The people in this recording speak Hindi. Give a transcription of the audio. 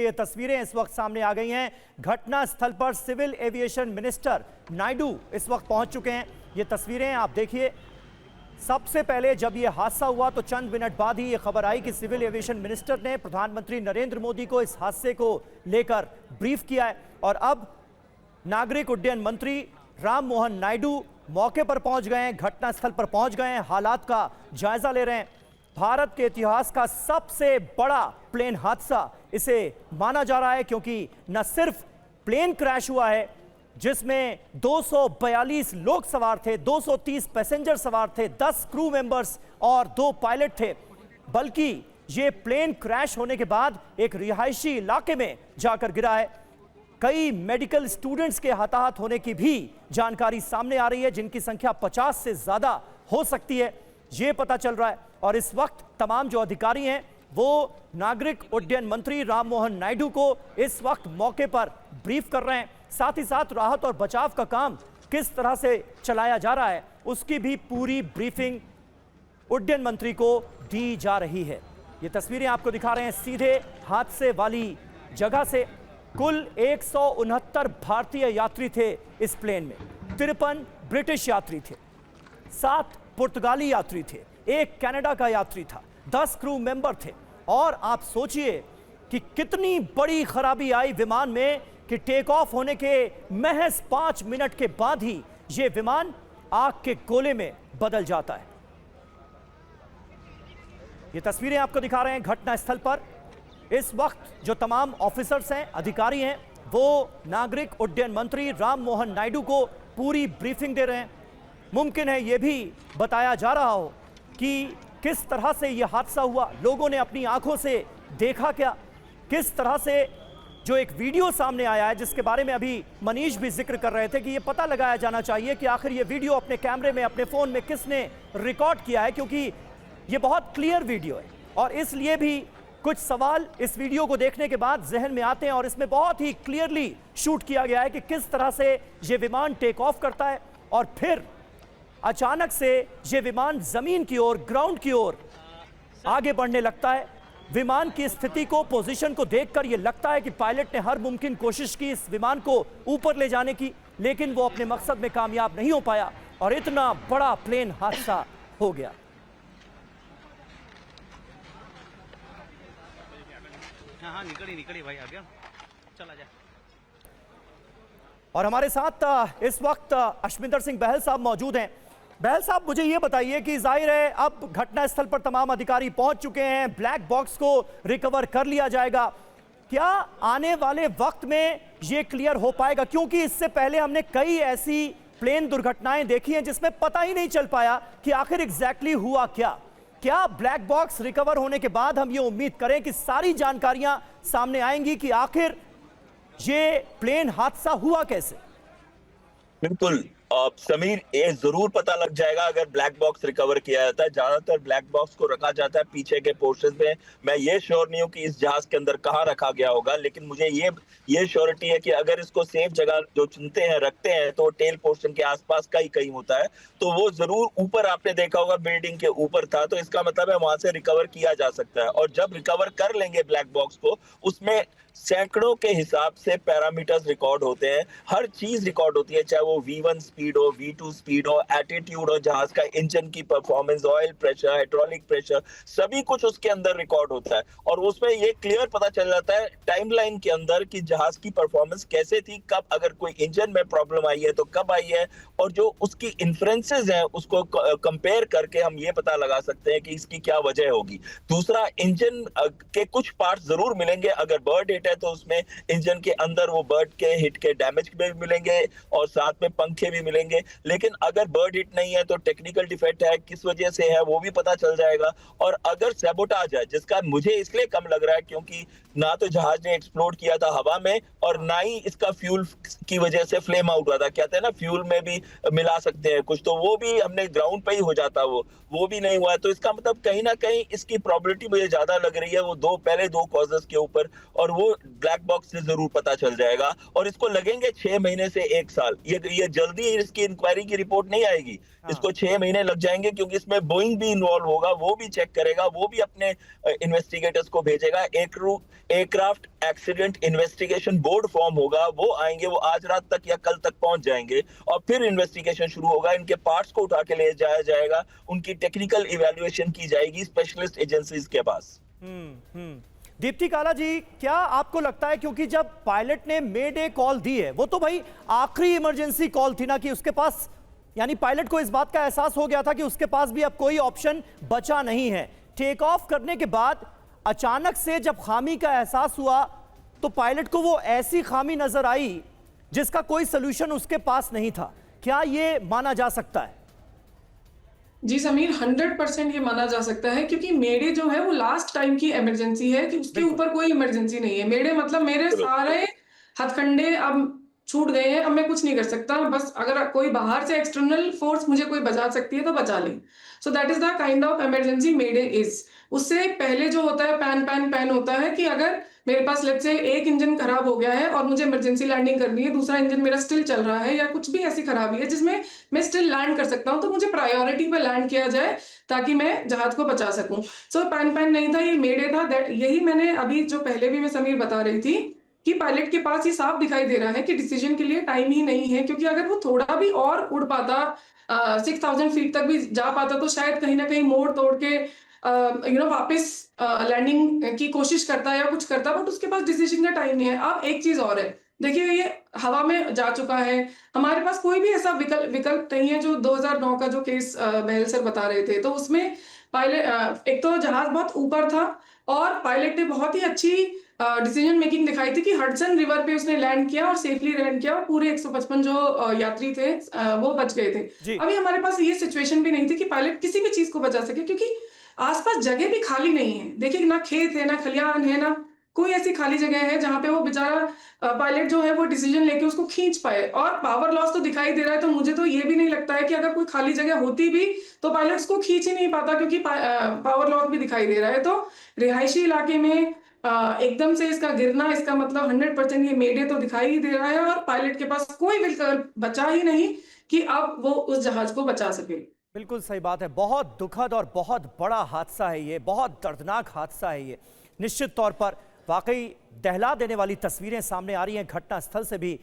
ये तस्वीरें इस वक्त सामने आ गई हैं। घटना स्थल पर सिविल एविएशन मिनिस्टर नायडू इस वक्त पहुंच चुके हैं। ये तस्वीरें आप देखिए। सबसे पहले जब ये हादसा हुआ तो चंद मिनट बाद ही ये खबर आई कि सिविल एविएशन मिनिस्टर ने प्रधानमंत्री नरेंद्र मोदी को इस हादसे को लेकर ब्रीफ किया है और अब नागरिक उड्डयन मंत्री राम मोहन नायडू मौके पर पहुंच गए हैं, घटनास्थल पर पहुंच गए हैं, हालात का जायजा ले रहे हैं। भारत के इतिहास का सबसे बड़ा प्लेन हादसा इसे माना जा रहा है, क्योंकि न सिर्फ प्लेन क्रैश हुआ है जिसमें 242 लोग सवार थे, 230 पैसेंजर सवार थे, 10 क्रू मेंबर्स और 2 पायलट थे, बल्कि ये प्लेन क्रैश होने के बाद एक रिहायशी इलाके में जाकर गिरा है। कई मेडिकल स्टूडेंट्स के हताहत होने की भी जानकारी सामने आ रही है, जिनकी संख्या 50 से ज्यादा हो सकती है, ये पता चल रहा है। और इस वक्त तमाम जो अधिकारी हैं वो नागरिक उड्डयन मंत्री राम मोहन नायडू को इस वक्त मौके पर ब्रीफ कर रहे हैं। साथ ही साथ राहत और बचाव का काम किस तरह से चलाया जा रहा है उसकी भी पूरी ब्रीफिंग उड्डयन मंत्री को दी जा रही है। ये तस्वीरें आपको दिखा रहे हैं सीधे हादसे वाली जगह से। कुल 169 भारतीय यात्री थे इस प्लेन में, 53 ब्रिटिश यात्री थे, 7 पुर्तगाली यात्री थे, 1 कनाडा का यात्री था, 10 क्रू मेंबर थे। और आप सोचिए कि कितनी बड़ी खराबी आई विमान में कि टेक ऑफ होने के महज 5 मिनट के बाद ही यह विमान आग के गोले में बदल जाता है। ये तस्वीरें आपको दिखा रहे हैं घटनास्थल पर। इस वक्त जो तमाम ऑफिसर्स हैं, अधिकारी हैं, वो नागरिक उड्डयन मंत्री राम मोहन नायडू को पूरी ब्रीफिंग दे रहे हैं। मुमकिन है यह भी बताया जा रहा हो कि किस तरह से यह हादसा हुआ, लोगों ने अपनी आंखों से देखा क्या, किस तरह से जो एक वीडियो सामने आया है जिसके बारे में अभी मनीष भी जिक्र कर रहे थे कि यह पता लगाया जाना चाहिए कि आखिर यह वीडियो अपने कैमरे में, अपने फोन में किसने रिकॉर्ड किया है, क्योंकि यह बहुत क्लियर वीडियो है और इसलिए भी कुछ सवाल इस वीडियो को देखने के बाद जहन में आते हैं। और इसमें बहुत ही क्लियरली शूट किया गया है कि किस तरह से यह विमान टेक ऑफ करता है और फिर अचानक से यह विमान जमीन की ओर, ग्राउंड की ओर आगे बढ़ने लगता है। विमान की स्थिति को, पोजीशन को देखकर यह लगता है कि पायलट ने हर मुमकिन कोशिश की इस विमान को ऊपर ले जाने की, लेकिन वो अपने मकसद में कामयाब नहीं हो पाया और इतना बड़ा प्लेन हादसा हो गया। हाँ, निकली भाई, आ गया, चला जा। और हमारे साथ इस वक्त अश्विंदर सिंह बहल साहब मौजूद हैं। बहल साहब, मुझे यह बताइए कि जाहिर है अब घटनास्थल पर तमाम अधिकारी पहुंच चुके हैं, ब्लैक बॉक्स को रिकवर कर लिया जाएगा, क्या आने वाले वक्त में यह क्लियर हो पाएगा? क्योंकि इससे पहले हमने कई ऐसी प्लेन दुर्घटनाएं देखी हैं जिसमें पता ही नहीं चल पाया कि आखिर एग्जैक्टली हुआ क्या। क्या ब्लैक बॉक्स रिकवर होने के बाद हम ये उम्मीद करें कि सारी जानकारियां सामने आएंगी कि आखिर ये प्लेन हादसा हुआ कैसे? बिल्कुल समीर, ये जरूर पता लग जाएगा अगर ब्लैक बॉक्स रिकवर किया जाता है। ज्यादातर ब्लैक बॉक्स को रखा जाता है पीछे के पोर्शन में। मैं ये श्योर नहीं हूँ कि इस जहाज के अंदर कहाँ रखा गया होगा, लेकिन मुझे ये श्योरिटी है कि अगर इसको सेफ जगह जो चुनते हैं, रखते हैं, तो टेल पोर्शन के आसपास का ही कहीं होता है, तो वो जरूर ऊपर, आपने देखा होगा बिल्डिंग के ऊपर था, तो इसका मतलब है वहां से रिकवर किया जा सकता है। और जब रिकवर कर लेंगे ब्लैक बॉक्स को, उसमें सैकड़ों के हिसाब से पैरामीटर्स रिकॉर्ड होते हैं, हर चीज रिकॉर्ड होती है, चाहे वो V1 स्पीड हो, V2 स्पीड हो, एटीट्यूड हो जहाज का, इंजन की performance, oil pressure, hydraulic pressure, सभी कुछ उसके अंदर रिकॉर्ड होता है। और उसमें ये क्लियर पता चल जाता है टाइमलाइन के अंदर कि जहाज की परफॉर्मेंस कैसे थी, कब अगर कोई इंजन में प्रॉब्लम आई है तो कब आई है, और जो उसकी इन्फ्रेंसेस हैं उसको कंपेयर करके हम ये पता लगा सकते हैं कि इसकी क्या वजह होगी। दूसरा, इंजन के कुछ पार्ट्स जरूर मिलेंगे, अगर बर्ड हिट है तो उसमें इंजन के अंदर वो बर्ड के हिट के डैमेज भी मिलेंगे और साथ में पंखे भी मिलेंगे। लेकिन अगर बर्ड हिट नहीं है तो टेक्निकल डिफेक्ट है, किस वजह से है वो भी पता चल जाएगा। और अगर सैबोटाज है, जिसका मुझे इसलिए कम लग रहा है क्योंकि ना तो जहाज ने एक्सप्लोड किया था हवा में और ना ही इसका फ्यूल की वजह से फ्लेम आउट हुआ था। कहते हैं ना फ्यूल में भी मिला सकते हैं कुछ, तो वो भी हमने ग्राउंड पे ही हो जाता, वो भी नहीं हुआ है। तो इसका मतलब कहीं ना कहीं इसकी प्रोबेबिलिटी मुझे ज्यादा लग रही है वो पहले दो कॉजेस के ऊपर, और वो ब्लैक बॉक्स से जरूर पता चल जाएगा, और इसको लगेंगे 6 महीने से 1 साल। ये जल्दी इसकी इंक्वायरी की रिपोर्ट नहीं आएगी, इसको 6 महीने लग जाएंगे, क्योंकि इसमें बोइंग भी इन्वॉल्व होगा, वो भी चेक करेगा, वो भी अपने इन्वेस्टिगेटर्स को भेजेगा। Aircraft accident investigation board form होगा, वो आएंगे, वो आज रात तक या कल तक पहुंच जाएंगे, और फिर इन्वेस्टिगेशन शुरू होगा। इनके पार्ट्स को उठा के ले जाया जाएगा, उनकी टेक्निकल इवैल्यूएशन की जाएगी स्पेशलिस्ट एजेंसीज के पास। दीप्ति काला जी, क्या आपको लगता है, क्योंकि जब पायलट ने मे डे कॉल दी है, वो तो भाई आखिरी इमरजेंसी कॉल थी ना, कि उसके पास, यानी पायलट को इस बात का एहसास हो गया था कि उसके पास भी अब कोई ऑप्शन बचा नहीं है। टेक ऑफ करने के बाद अचानक से जब खामी का एहसास हुआ, तो पायलट को वो ऐसी खामी नजर आई जिसका कोई सलूशन उसके पास नहीं था। क्या ये माना जा सकता है? जी समीर, 100% ये माना जा सकता है, क्योंकि मेरे जो है वो लास्ट टाइम की इमरजेंसी है, कि उसके ऊपर कोई इमरजेंसी नहीं है। मेरे मतलब मेरे सारे हथकंडे अब छूट गए हैं, अब मैं कुछ नहीं कर सकता। बस अगर कोई बाहर से एक्सटर्नल फोर्स मुझे कोई बचा सकती है तो बचा ले। So that is the kind of emergency mayday is. उससे पहले जो होता है पैन होता है, कि अगर मेरे पास लेट्स से एक इंजन खराब हो गया है और मुझे इमरजेंसी लैंडिंग करनी है, दूसरा इंजन मेरा स्टिल चल रहा है, या कुछ भी ऐसी खराबी है जिसमें मैं स्टिल लैंड कर सकता हूं, तो मुझे प्रायोरिटी पे लैंड किया जाए ताकि मैं जहाज को बचा सकूं। सो पैन नहीं था, ये मेडे था। यही मैंने अभी जो पहले भी मैं समीर बता रही थी, कि पायलट के पास ये साफ दिखाई दे रहा है कि डिसीजन के लिए टाइम ही नहीं है, क्योंकि अगर वो थोड़ा भी और उड़ पाता, 6000 फीट तक भी जा पाता, तो शायद कहीं ना कहीं मोड़ तोड़ के वापस लैंडिंग की कोशिश करता या कुछ करता, बट उसके पास डिसीजन का टाइम नहीं है। अब एक चीज और है, देखिए ये हवा में जा चुका है, हमारे पास कोई भी ऐसा विकल्प नहीं है। जो 2009 का जो केस बहल सर बता रहे थे, तो उसमें पायलट, एक तो जहाज बहुत ऊपर था, और पायलट ने बहुत ही अच्छी डिसीजन मेकिंग दिखाई थी कि हडसन रिवर पे उसने लैंड किया और सेफली लैंड किया, और पूरे 155 जो यात्री थे वो बच गए थे। अभी हमारे पास ये सिचुएशन भी नहीं थी कि पायलट किसी भी चीज को बचा सके, क्योंकि आसपास जगह भी खाली नहीं है। देखिए, ना खेत है, ना खलियान है, ना कोई ऐसी खाली जगह है जहां पे वो बेचारा पायलट जो है वो डिसीजन लेके उसको खींच पाए। और पावर लॉस तो दिखाई दे रहा है, तो मुझे तो ये भी नहीं लगता है कि अगर कोई खाली जगह होती भी तो पायलट उसको खींच ही नहीं पाता, क्योंकि पावर लॉस भी दिखाई दे रहा है। तो रिहायशी इलाके में एकदम से इसका गिरना, इसका मतलब 100% ये मेडे तो दिखाई ही दे रहा है, और पायलट के पास कोई विकल्प बचा ही नहीं कि अब वो उस जहाज को बचा सके। बिल्कुल सही बात है। बहुत दुखद और बहुत बड़ा हादसा है ये, बहुत दर्दनाक हादसा है ये। निश्चित तौर पर वाकई दहला देने वाली तस्वीरें सामने आ रही हैं घटनास्थल से भी।